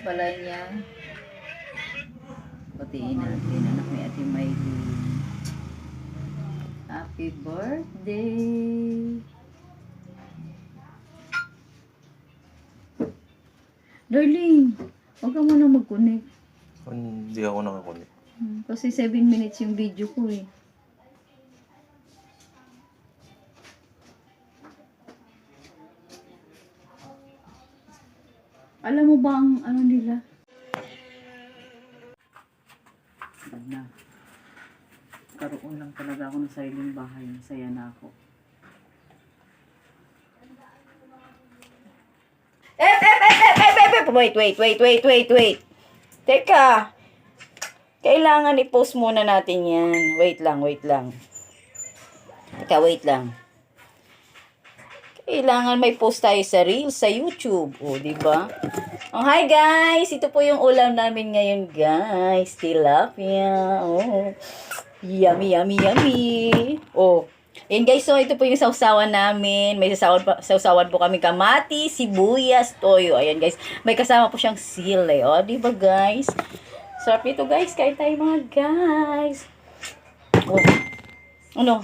pala niya. Batiin natin anak ni Ate Maylin. Happy birthday! Darling, huwag ka muna mag-connect. Hindi ako nakakunik. Kasi 7 minutes yung video ko eh. Alam mo ba ang ano nila? Na. Karoon lang talaga ako ng sariling bahay. Masaya na ako. Wait. Teka. Kailangan i-post muna natin yan. Wait lang. Teka, wait lang. Kailangan may post tayo sa Reels, sa YouTube. O, diba? Oh, hi guys! Ito po yung ulam namin ngayon, guys. Tilapia. Oh. Yummy. Oh. Yan guys, so ito po yung sausawan namin. May sausawan po kami kamati, sibuyas, toyo. Ayan guys, may kasama po siyang sili. O, diba guys? Sarap ito guys, kain tayo mga guys. Oh. Ano?